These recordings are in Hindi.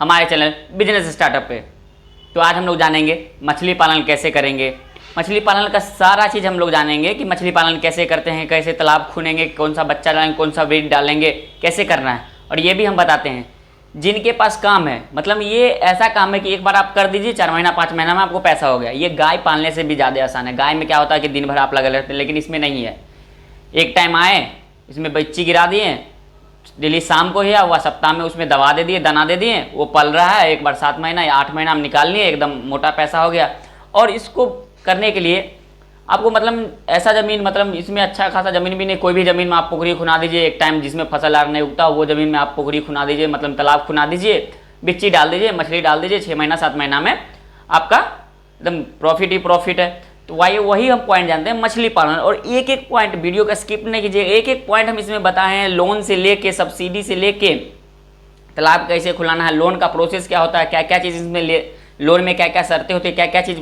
हमारे चैनल बिजनेस स्टार्टअप पे। तो आज हम लोग जानेंगे मछली पालन कैसे करेंगे। मछली पालन का सारा चीज़ हम लोग जानेंगे कि मछली पालन कैसे करते हैं, कैसे तालाब खुनेंगे, कौन सा बच्चा डालेंगे, कौन सा ब्रीड डालेंगे, कैसे करना है। और ये भी हम बताते हैं जिनके पास काम है, मतलब ये ऐसा काम है कि एक बार आप कर दीजिए 4 महीना 5 महीना में आपको पैसा हो गया। ये गाय पालने से भी ज़्यादा आसान है। गाय में क्या होता है कि दिन भर आप लगे रहते हैं, लेकिन इसमें नहीं है। एक टाइम आए, इसमें बच्ची गिरा दिए, डेली शाम को ही या वह सप्ताह में उसमें दवा दे दिए, दाना दे दिए, वो पल रहा है। एक बार 7 महीना या 8 महीना हम निकाल लिए, एकदम मोटा पैसा हो गया। और इसको करने के लिए आपको मतलब ऐसा ज़मीन, मतलब इसमें अच्छा खासा ज़मीन भी नहीं, कोई भी ज़मीन में आप पोखरी खुना दीजिए। एक टाइम जिसमें फसल आर नहीं उगता वो ज़मीन में आप पोखरी खुना दीजिए, मतलब तालाब खुना दीजिए, बिच्ची डाल दीजिए, मछली डाल दीजिए। 6 महीना 7 महीना में आपका एकदम प्रॉफिट ही प्रॉफिट है। तो वही हम पॉइंट जानते हैं मछली पालन। और एक एक पॉइंट वीडियो का स्किप नहीं कीजिए, एक एक पॉइंट हम इसमें बताए हैं। लोन से लेके, सब्सिडी से लेके, तालाब कैसे खुलाना है, लोन का प्रोसेस क्या होता है, क्या क्या चीज़ इसमें लोन में क्या क्या शर्तें होती है, क्या क्या चीज़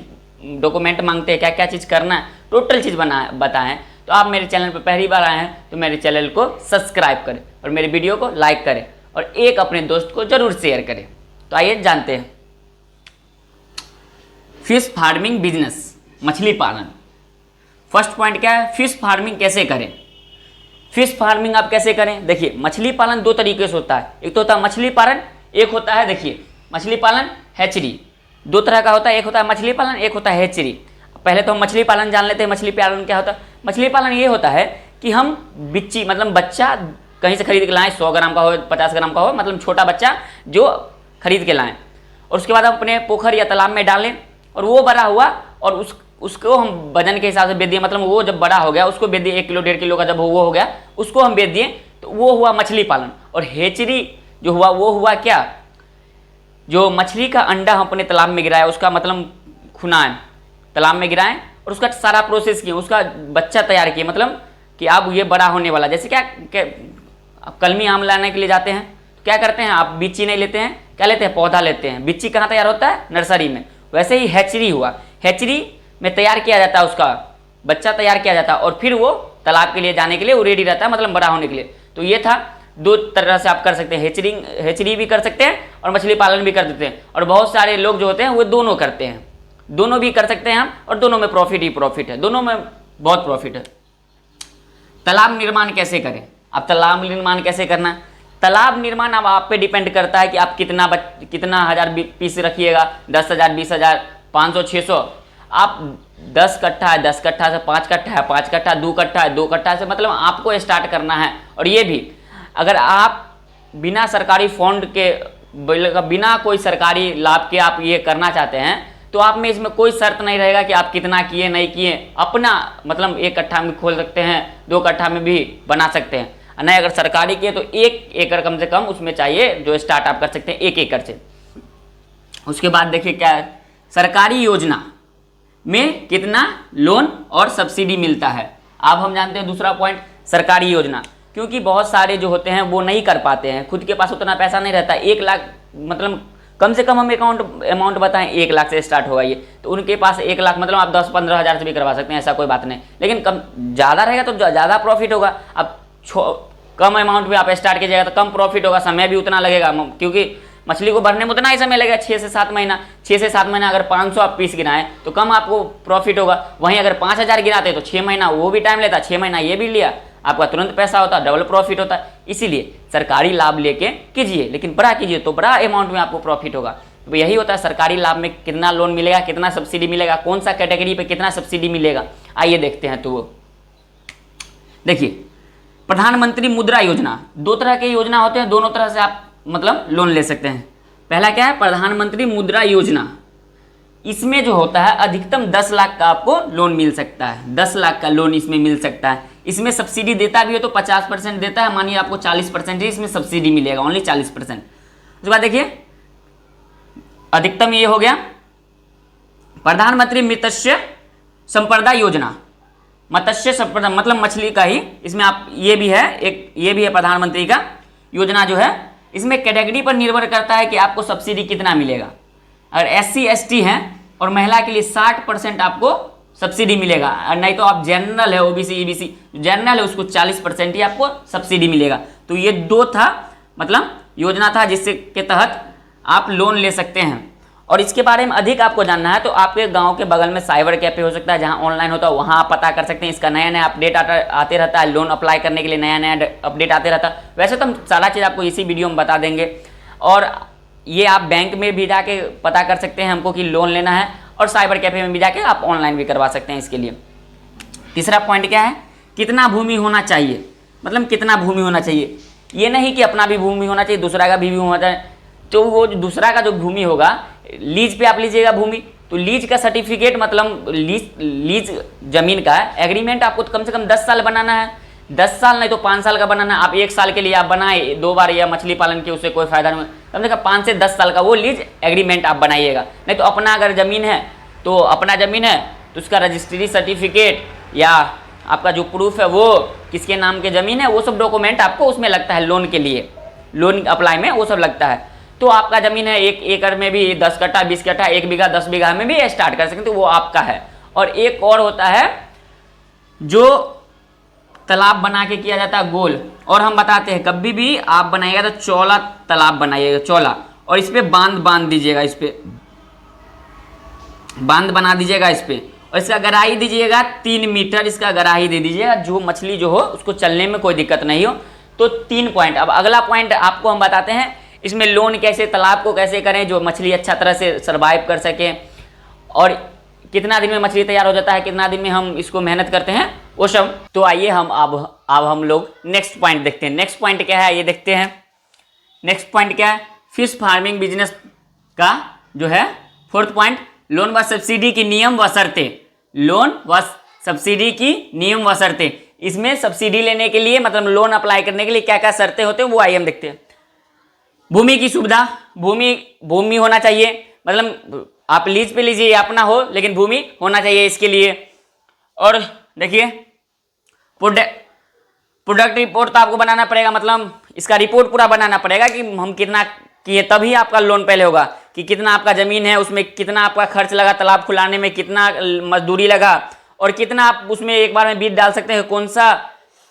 डॉक्यूमेंट मांगते हैं, क्या क्या चीज़ करना है, टोटल चीज़ बताएं। तो आप मेरे चैनल पर पहली बार आए हैं तो मेरे चैनल को सब्सक्राइब करें और मेरे वीडियो को लाइक करें और एक अपने दोस्त को जरूर शेयर करें। तो आइए जानते हैं फिश फार्मिंग बिजनेस, मछली पालन। फर्स्ट पॉइंट क्या है, फिश फार्मिंग कैसे करें। फिश फार्मिंग आप कैसे करें, देखिए मछली पालन 2 तरीके से होता है। एक तो होता है मछली पालन, एक होता है, देखिए मछली पालन हैचरी, 2 तरह का होता है। एक होता है मछली पालन, एक होता है हैचरी। पहले तो हम मछली पालन जान लेते हैं। मछली पालन क्या होता है। मछली पालन ये होता है कि हम बिच्ची, मतलब बच्चा कहीं से खरीद के लाएं, 100 ग्राम का हो, 50 ग्राम का हो, मतलब छोटा बच्चा जो खरीद के लाएं, और उसके बाद हम अपने पोखर या तालाब में डालें, और वो बड़ा हुआ और उसको हम वजन के हिसाब से बेच दिए। मतलब वो जब बड़ा हो गया उसको बेच दिए, 1 किलो 1.5 किलो का जब वो हो गया उसको हम बेच दिए, तो वो हुआ मछली पालन। और हेचरी जो हुआ वो हुआ क्या, जो मछली का अंडा हम अपने तालाब में गिराया, उसका मतलब खुनाएं, तालाब में गिराएं और उसका सारा प्रोसेस किए, उसका बच्चा तैयार किए, मतलब कि अब ये बड़ा होने वाला। जैसे क्या आप कलमी आम लाने के लिए जाते हैं तो क्या करते हैं, आप बिच्ची नहीं लेते हैं, क्या लेते हैं, पौधा लेते हैं। बिच्ची कहाँ तैयार होता है, नर्सरी में। वैसे ही हैचरी हुआ, हैचरी में तैयार किया जाता है, उसका बच्चा तैयार किया जाता है और फिर वो तालाब के लिए जाने के लिए वो रेडी रहता है, मतलब बड़ा होने के लिए। तो ये था 2 तरह से आप कर सकते हैं, हैचरी भी कर सकते हैं और मछली पालन भी कर देते हैं। और बहुत सारे लोग जो होते हैं वो दोनों करते हैं, दोनों भी कर सकते हैं हम, और दोनों में प्रॉफिट ही प्रॉफिट है, दोनों में बहुत प्रॉफिट है। तालाब निर्माण कैसे करें, अब तालाब निर्माण कैसे करना है। तालाब निर्माण अब आप पे डिपेंड करता है कि आप कितना हज़ार पीस रखिएगा, 10,000, 20,000, 500, 600। आप 10 कट्ठा है, 10 कट्ठा से 5 कट्ठा है, 5 कट्ठा, 2 कट्ठा है, 2 कट्ठा से, मतलब आपको स्टार्ट करना है। और ये भी अगर आप बिना सरकारी फंड के, बिना कोई सरकारी लाभ के आप ये करना चाहते हैं तो आप में इसमें कोई शर्त नहीं रहेगा कि आप कितना किए नहीं किए। अपना मतलब 1 कट्ठा में खोल सकते हैं, 2 कट्ठा में भी बना सकते हैं। नहीं अगर सरकारी किए तो 1 एकड़ कम से कम उसमें चाहिए, जो स्टार्ट आप कर सकते हैं 1 एकड़ से। उसके बाद देखिए क्या है, सरकारी योजना में कितना लोन और सब्सिडी मिलता है। अब हम जानते हैं दूसरा पॉइंट, सरकारी योजना, क्योंकि बहुत सारे जो होते हैं वो नहीं कर पाते हैं, खुद के पास उतना पैसा नहीं रहता। 1 लाख, मतलब कम से कम हम अमाउंट बताएं 1 लाख से स्टार्ट होगा ये, तो उनके पास 1 लाख, मतलब आप 10-15 हज़ार से भी करवा सकते हैं, ऐसा कोई बात नहीं। लेकिन कम ज़्यादा रहेगा तो ज़्यादा प्रॉफिट होगा। अब कम अमाउंट में आप स्टार्ट कीजिएगा तो कम प्रॉफिट होगा, समय भी उतना लगेगा, क्योंकि मछली को बढ़ने में उतना ही समय लगेगा, 6 से 7 महीना। 6 से 7 महीना अगर 500 आप पीस गिराएं तो कम आपको प्रॉफिट होगा। वहीं अगर 5,000 गिराते तो 6 महीना वो भी टाइम लेता, 6 महीना ये भी लिया, आपका तुरंत पैसा होता, डबल प्रॉफिट होता। इसीलिए सरकारी लाभ लेके कीजिए, लेकिन बड़ा कीजिए तो बड़ा अमाउंट में आपको प्रॉफिट होगा। तो यही होता है सरकारी लाभ में कितना लोन मिलेगा, कितना सब्सिडी मिलेगा, कौन सा कैटेगरी पे कितना सब्सिडी मिलेगा, आइए देखते हैं। तो वो देखिए प्रधानमंत्री मुद्रा योजना, 2 तरह के योजना होते हैं, दोनों तरह से आप मतलब लोन ले सकते हैं। पहला क्या है, प्रधानमंत्री मुद्रा योजना। इसमें जो होता है अधिकतम 10 लाख का आपको लोन मिल सकता है, 10 लाख का लोन इसमें मिल सकता है। इसमें सब्सिडी देता भी है तो 50% देता है, मानिए आपको 40% ही इसमें सब्सिडी मिलेगा, ओनली 40%। उसके बाद देखिए अधिकतम ये हो गया प्रधानमंत्री मत्स्य संपदा योजना। मत्स्य संपदा मतलब मछली का ही, इसमें आप ये भी है, एक ये भी है प्रधानमंत्री का योजना जो है। इसमें कैटेगरी पर निर्भर करता है कि आपको सब्सिडी कितना मिलेगा। अगर SC ST हैं और महिला के लिए 60% आपको सब्सिडी मिलेगा, और नहीं तो आप जनरल है, OBC EBC जनरल है, उसको 40% ही आपको सब्सिडी मिलेगा। तो ये 2 था, मतलब योजना था जिससे के तहत आप लोन ले सकते हैं। और इसके बारे में अधिक आपको जानना है तो आपके गांव के बगल में साइबर कैफे हो सकता है जहां ऑनलाइन होता है, वहां आप पता कर सकते हैं। इसका नया नया अपडेट आते रहता है, लोन अप्लाई करने के लिए नया नया अपडेट आते रहता है। वैसे तो हम सारा चीज़ आपको इसी वीडियो में बता देंगे। और ये आप बैंक में भी जाके पता कर सकते हैं हमको कि लोन लेना है, और साइबर कैफे में भी जाके आप ऑनलाइन भी करवा सकते हैं इसके लिए। तीसरा पॉइंट क्या है, कितना भूमि होना चाहिए, मतलब कितना भूमि होना चाहिए। ये नहीं कि अपना भी भूमि होना चाहिए, दूसरा का भी होना चाहिए। तो वो दूसरा का जो भूमि होगा, लीज पे आप लीजिएगा भूमि, तो लीज का सर्टिफिकेट मतलब लीज जमीन का एग्रीमेंट आपको कम से कम 10 साल बनाना है। 10 साल नहीं तो 5 साल का बनाना है। आप 1 साल के लिए आप बनाए 2 बार या मछली पालन के, उससे कोई फायदा नहीं। कम से कम 5 से 10 साल का वो लीज एग्रीमेंट आप बनाइएगा। नहीं तो अपना अगर जमीन है तो अपना जमीन है तो उसका रजिस्ट्री सर्टिफिकेट या आपका जो प्रूफ है वो किसके नाम के ज़मीन है, वो सब डॉक्यूमेंट आपको उसमें लगता है लोन के लिए, लोन अप्लाई में वो सब लगता है। तो आपका ज़मीन है 1 एकड़ में भी 10 कट्ठा 20 कट्ठा 1 बीघा 10 बीघा में भी स्टार्ट कर सकते, तो वो आपका है। और एक और होता है जो तालाब बना के किया जाता है गोल, और हम बताते हैं कभी भी आप बनाइएगा तो चौला तालाब बनाइएगा, चौला, और इस पर बांध दीजिएगा, इस पर बांध बना दीजिएगा इस पर, और इसका गहराई दीजिएगा 3 मीटर, इसका गहराई दे दीजिएगा, जो मछली जो हो उसको चलने में कोई दिक्कत नहीं हो। तो 3 पॉइंट। अब अगला पॉइंट आपको हम बताते हैं, इसमें लोन कैसे, तालाब को कैसे करें जो मछली अच्छा तरह से सर्वाइव कर सके, और कितना दिन में मछली तैयार हो जाता है, कितना दिन में हम इसको मेहनत करते हैं वो सब। तो आइए हम अब हम लोग नेक्स्ट पॉइंट देखते हैं। नेक्स्ट पॉइंट क्या है ये देखते हैं। नेक्स्ट पॉइंट क्या है, फिश फार्मिंग बिजनेस का जो है 4th पॉइंट, लोन व सब्सिडी की नियम व शर्तें। लोन व सब्सिडी की नियम व शर्तें। इसमें सब्सिडी लेने के लिए मतलब लोन अप्लाई करने के लिए क्या क्या शर्तें होते हैं वो आइए हम देखते हैं। भूमि की सुविधा, भूमि होना चाहिए, मतलब आप लीज पे लीजिए या अपना हो, लेकिन भूमि होना चाहिए इसके लिए। और देखिए प्रोडक्ट रिपोर्ट तो आपको बनाना पड़ेगा, मतलब इसका रिपोर्ट पूरा बनाना पड़ेगा कि हम कितना किए, तभी आपका लोन पहले होगा कि कितना आपका ज़मीन है, उसमें कितना आपका खर्च लगा, तालाब खुलाने में कितना मजदूरी लगा, और कितना आप उसमें एक बार में बीज डाल सकते हैं, कौन सा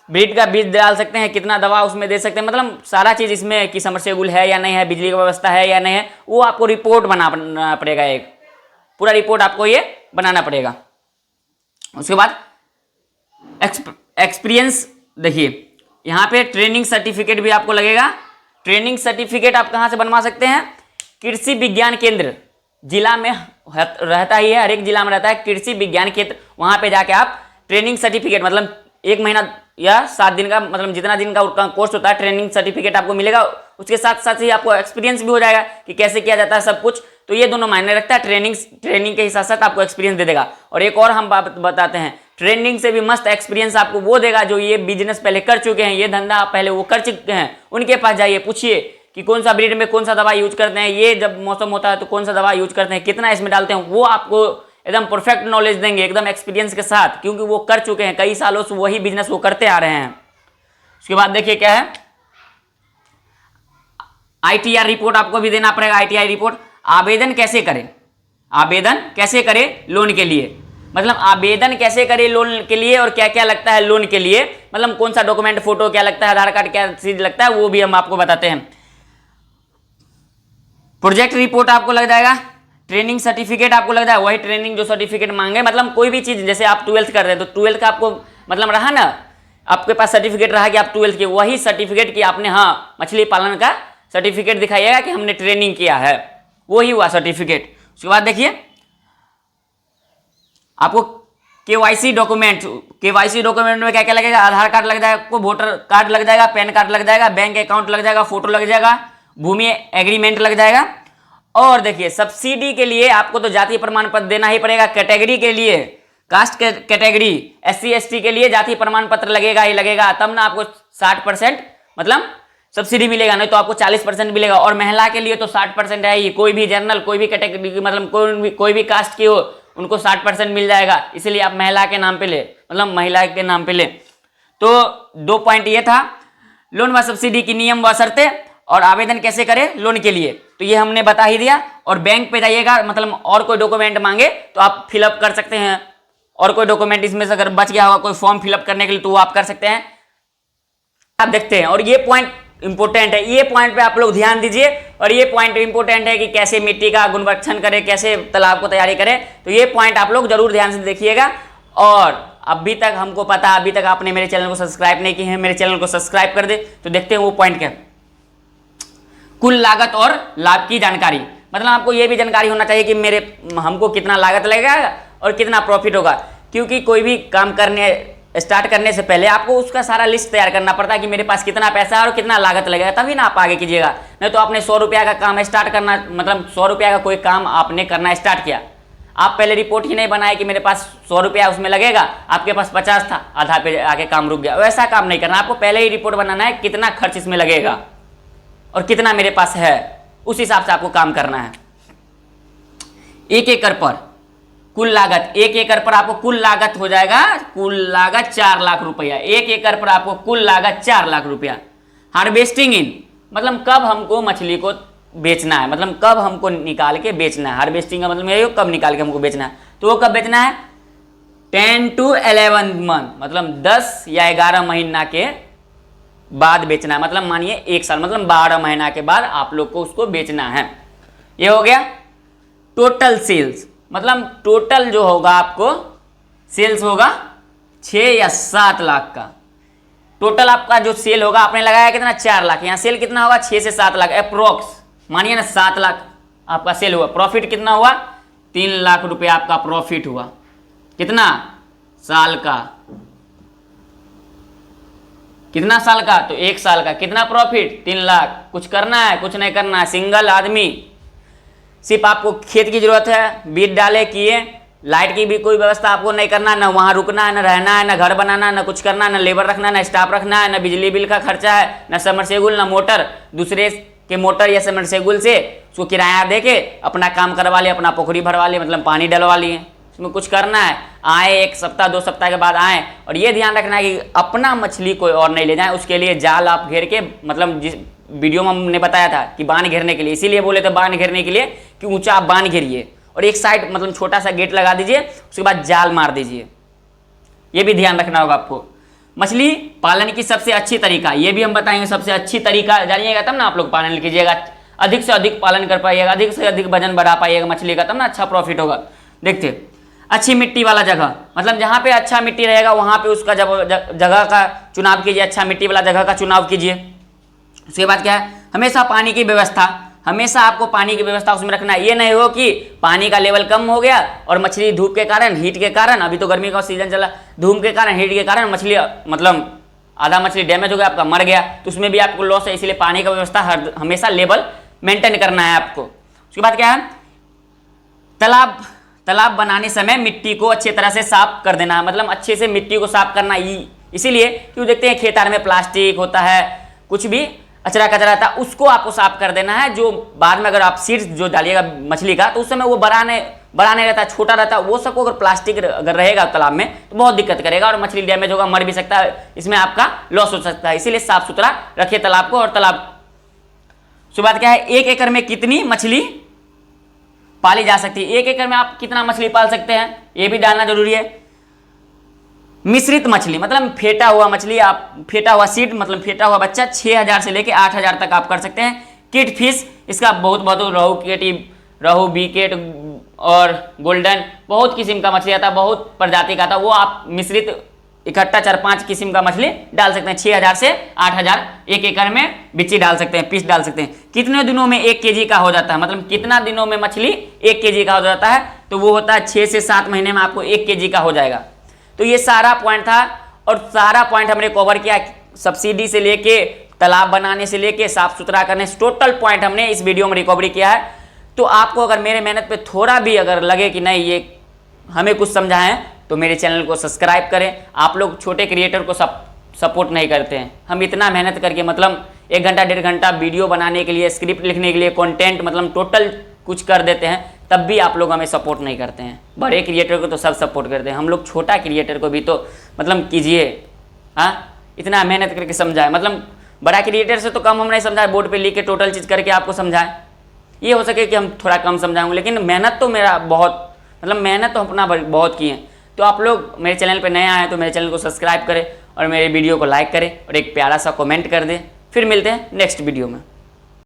ब्रीड का बीज डाल सकते हैं, कितना दवा उसमें दे सकते हैं, मतलब सारा चीज़ इसमें कि समरसेबुल है या नहीं है, बिजली की व्यवस्था है या नहीं है, वो आपको रिपोर्ट बनाना पड़ेगा। एक पूरा रिपोर्ट आपको ये बनाना पड़ेगा। उसके बाद एक्सपीरियंस, देखिए यहाँ पे ट्रेनिंग सर्टिफिकेट भी आपको लगेगा। ट्रेनिंग सर्टिफिकेट आप कहाँ से बनवा सकते हैं, कृषि विज्ञान केंद्र जिला में रहता ही है, हर एक जिला में रहता है कृषि विज्ञान केंद्र, वहाँ पे जाके आप ट्रेनिंग सर्टिफिकेट मतलब 1 महीना या 7 दिन का, मतलब जितना दिन का कोर्स होता है, ट्रेनिंग सर्टिफिकेट आपको मिलेगा। उसके साथ साथ ही आपको एक्सपीरियंस भी हो जाएगा कि कैसे किया जाता है सब कुछ। तो ये दोनों मायने रखता है, ट्रेनिंग के साथ साथ आपको एक्सपीरियंस दे देगा। और एक और हम बात बताते हैं, ट्रेनिंग से भी मस्त एक्सपीरियंस आपको वो देगा जो ये बिजनेस पहले कर चुके हैं, ये धंधा पहले वो कर चुके हैं, उनके पास जाइए, पूछिए कि कौन सा ब्रीड में कौन सा दवा यूज करते हैं, ये जब मौसम होता है तो कौन सा दवा यूज करते हैं, कितना इसमें डालते हैं, वो आपको एकदम परफेक्ट नॉलेज देंगे, एकदम एक्सपीरियंस के साथ, क्योंकि वो कर चुके हैं, कई सालों से वही बिजनेस वो करते आ रहे हैं। उसके बाद देखिए क्या है, ITR रिपोर्ट आपको भी देना पड़ेगा। ITR रिपोर्ट, आवेदन कैसे करें, आवेदन कैसे करें लोन के लिए, मतलब आवेदन कैसे करें लोन के लिए और क्या क्या लगता है लोन के लिए, मतलब कौन सा डॉक्यूमेंट, फोटो क्या लगता है, आधार कार्ड क्या चीज लगता है, वो भी हम आपको बताते हैं। प्रोजेक्ट रिपोर्ट आपको लग जाएगा, ट्रेनिंग सर्टिफिकेट आपको लग जाएगा, वही ट्रेनिंग जो सर्टिफिकेट मांगे, मतलब कोई भी चीज, जैसे आप 12th कर रहे हैं तो 12th का आपको मतलब रहा ना, आपके पास सर्टिफिकेट रहा कि आप 12th के, वही सर्टिफिकेट कि आपने हाँ मछली पालन का सर्टिफिकेट दिखाइएगा कि हमने ट्रेनिंग किया है, वही हुआ सर्टिफिकेट। उसके बाद देखिए आपको KYC डॉक्यूमेंट, KYC डॉक्यूमेंट में क्या क्या लगेगा, आधार कार्ड लग जाएगा, आपको वोटर कार्ड लग जाएगा, पैन कार्ड लग जाएगा, बैंक अकाउंट लग जाएगा, फोटो लग जाएगा, भूमि एग्रीमेंट लग जाएगा। और देखिए सब्सिडी के लिए आपको तो जाति प्रमाण पत्र देना ही पड़ेगा, कैटेगरी के लिए कास्ट कैटेगरी SC ST के लिए जाति प्रमाण पत्र लगेगा ही लगेगा, तब ना आपको 60% मतलब सब्सिडी मिलेगा, नहीं तो आपको 40% मिलेगा। और महिला के लिए तो 60% है ही, कोई भी जनरल, कोई भी कैटेगरी मतलब कोई भी कास्ट की हो उनको 60% मिल जाएगा, इसलिए आप महिला के नाम पे ले, मतलब महिला के नाम पे ले। तो 2 पॉइंट ये था, लोन व सब्सिडी की नियम व शर्तें और आवेदन कैसे करें लोन के लिए, तो ये हमने बता ही दिया। और बैंक पे जाइएगा, मतलब और कोई डॉक्यूमेंट मांगे तो आप फिलअप कर सकते हैं, और कोई डॉक्यूमेंट इसमें से अगर बच गया होगा कोई फॉर्म फिलअप करने के लिए तो वो आप कर सकते हैं, आप देखते हैं। और ये पॉइंट इंपॉर्टेंट है, ये पॉइंट पे आप लोग ध्यान दीजिए। और ये पॉइंट इंपॉर्टेंट है कि कैसे मिट्टी का गुणवर्धन करें, कैसे तालाब को तैयारी करें, तो ये पॉइंट आप लोग जरूर ध्यान से देखिएगा। और अभी तक हमको पता, अभी तक आपने मेरे चैनल को सब्सक्राइब नहीं किए हैं, मेरे चैनल को सब्सक्राइब कर दे। तो देखते हैं वो पॉइंट क्या, कुल लागत और लाभ की जानकारी। मतलब आपको ये भी जानकारी होना चाहिए कि हमको कितना लागत लगेगा और कितना प्रॉफिट होगा, क्योंकि कोई भी काम स्टार्ट करने से पहले आपको उसका सारा लिस्ट तैयार करना पड़ता है कि मेरे पास कितना पैसा है और कितना लागत लगेगा, तभी ना आप आगे कीजिएगा। नहीं तो आपने 100 रुपया का काम स्टार्ट करना, मतलब 100 रुपया का कोई काम आपने करना स्टार्ट किया, आप पहले रिपोर्ट ही नहीं बनाए कि मेरे पास 100 रुपया उसमें लगेगा, आपके पास 50 था, आधा पे आके काम रुक गया। वैसा काम नहीं करना, आपको पहले ही रिपोर्ट बनाना है कितना खर्च इसमें लगेगा और कितना मेरे पास है, उस हिसाब से आपको काम करना है। 1 एकड़ पर कुल लागत, 1 एकड़ पर आपको कुल लागत हो जाएगा, कुल लागत 4 लाख रुपया। 1 एकड़ पर आपको कुल लागत 4 लाख रुपया। हार्वेस्टिंग इन, मतलब कब हमको मछली को बेचना है, मतलब कब हमको निकाल के बेचना है। हार्वेस्टिंग का मतलब यही, कब निकाल के हमको बेचना है। तो वो कब बेचना है, 10 to 11 मंथ, मतलब 10 या 11 महीना के बाद बेचना है। मतलब मानिए 1 साल, मतलब 12 महीना के बाद आप लोग को उसको बेचना है। ये हो गया टोटल सेल्स, मतलब टोटल जो होगा आपको सेल्स होगा 6 या 7 लाख का। टोटल आपका जो सेल होगा, आपने लगाया कितना, 4 लाख, यहाँ सेल कितना होगा 6 से 7 लाख अप्रोक्स, मानिए ना 7 लाख आपका सेल हुआ। प्रॉफिट कितना हुआ, 3 लाख रुपया आपका प्रॉफिट हुआ। कितना साल का, कितना साल का, तो 1 साल का। कितना प्रॉफिट, 3 लाख। कुछ करना है, कुछ नहीं करना है, सिंगल आदमी, सिर्फ आपको खेत की जरूरत है, बीज डाले किए, लाइट की भी कोई व्यवस्था आपको नहीं करना, ना वहाँ रुकना है, ना रहना है, ना घर बनाना, ना कुछ करना, ना लेबर रखना, ना स्टाफ रखना है, ना बिजली बिल का खर्चा है, ना सबमर्सिबल, ना मोटर, दूसरे के मोटर या सबमर्सिबल से उसको किराया दे के अपना काम करवा लिए, अपना पोखरी भरवा लिए, मतलब पानी डलवा लिए। इसमें कुछ करना है, आए 1 सप्ताह 2 सप्ताह के बाद आए। और ये ध्यान रखना है कि अपना मछली कोई और नहीं ले जाए, उसके लिए जाल आप घेर के, मतलब जिस वीडियो में हमने बताया था कि बांध घेरने के लिए, इसीलिए बोले थे बांध घेरने के लिए कि ऊंचा आप बांध घेरिए और एक साइड मतलब छोटा सा गेट लगा दीजिए, उसके बाद जाल मार दीजिए। ये भी ध्यान रखना होगा आपको। मछली पालन की सबसे अच्छी तरीका, ये भी हम बताएंगे, सबसे अच्छी तरीका जानिएगा तब ना आप लोग पालन कीजिएगा, अधिक से अधिक पालन कर पाइएगा, अधिक से अधिक वजन बढ़ा पाइएगा मछली का, तब ना अच्छा प्रॉफिट होगा। देखते, अच्छी मिट्टी वाला जगह, मतलब जहाँ पे अच्छा मिट्टी रहेगा वहाँ पे उसका जगह का चुनाव कीजिए, अच्छा मिट्टी वाला जगह का चुनाव कीजिए। उसके बाद क्या है, हमेशा पानी की व्यवस्था, हमेशा आपको पानी की व्यवस्था उसमें रखना है। ये नहीं हो कि पानी का लेवल कम हो गया और मछली धूप के कारण, हीट के कारण, अभी तो गर्मी का सीजन चला, धूप के कारण, हीट के कारण मछली, मतलब आधा मछली डैमेज हो गया, आपका मर गया, तो उसमें भी आपको लॉस है। इसलिए पानी का व्यवस्था हमेशा लेवल मेंटेन करना है आपको। उसके बाद क्या है, तालाब बनाने समय मिट्टी को अच्छी तरह से साफ कर देना है, मतलब अच्छे से मिट्टी को साफ करना। इसीलिए क्यों देखते हैं खेतार में प्लास्टिक होता है, कुछ भी अचरा कचरा रहता है, उसको आपको साफ कर देना है। जो बाद में अगर आप सीड्स जो डालिएगा मछली का, तो उस समय वो बड़ा नहीं रहता, छोटा रहता है, वो सबको अगर प्लास्टिक अगर रहेगा तालाब में तो बहुत दिक्कत करेगा और मछली डैमेज होगा, मर भी सकता है, इसमें आपका लॉस हो सकता है। इसीलिए साफ सुथरा रखिए तालाब को। और तालाब उसके बाद क्या है, 1 एकड़ में कितनी मछली पाली जा सकती है, 1 एकड़ में आप कितना मछली पाल सकते हैं, ये भी डालना जरूरी है। मिश्रित मछली, मतलब फेटा हुआ मछली, आप फेटा हुआ सीड, मतलब फेटा हुआ बच्चा 6000 से लेके 8000 तक आप कर सकते हैं। किट फिश, इसका बहुत रहू बीकेट और गोल्डन, बहुत किस्म का मछली आता है, बहुत प्रजाति का आता है, वो आप मिश्रित इकट्ठा 4-5 किस्म का मछली डाल सकते हैं। 6000 से 8000 1 एकड़ में बिच्ची डाल सकते हैं, पीस डाल सकते हैं। कितने दिनों में 1 kg का हो जाता है, मतलब कितना दिनों में मछली 1 kg का हो जाता है, तो वो होता है 6 से 7 महीने में आपको 1 kg का हो जाएगा। तो ये सारा पॉइंट था और सारा पॉइंट हमने कवर किया, सब्सिडी से लेके तालाब बनाने से लेके साफ सुथरा करने, टोटल पॉइंट हमने इस वीडियो में रिकवरी किया है। तो आपको अगर मेरे मेहनत पे थोड़ा भी अगर लगे कि नहीं ये हमें कुछ समझा है, तो मेरे चैनल को सब्सक्राइब करें। आप लोग छोटे क्रिएटर को सपोर्ट नहीं करते हैं, हम इतना मेहनत करके, मतलब 1 घंटा 1.5 घंटा वीडियो बनाने के लिए, स्क्रिप्ट लिखने के लिए, कंटेंट, मतलब टोटल कुछ कर देते हैं, तब भी आप लोग हमें सपोर्ट नहीं करते हैं। बड़े क्रिएटर को तो सब सपोर्ट करते हैं, हम लोग छोटा क्रिएटर को भी तो मतलब कीजिए। हाँ, इतना मेहनत करके समझाए, मतलब बड़ा क्रिएटर से तो कम हम नहीं समझाए, बोर्ड पे लिख के टोटल चीज़ करके आपको समझाएं। ये हो सके कि हम थोड़ा कम समझाएंगे, लेकिन मेहनत तो मेरा बहुत, मतलब मेहनत तो अपना बहुत की है। तो आप लोग मेरे चैनल पर नए आए हैं तो मेरे चैनल को सब्सक्राइब करें और मेरे वीडियो को लाइक करें और एक प्यारा सा कमेंट कर दें। फिर मिलते हैं नेक्स्ट वीडियो में।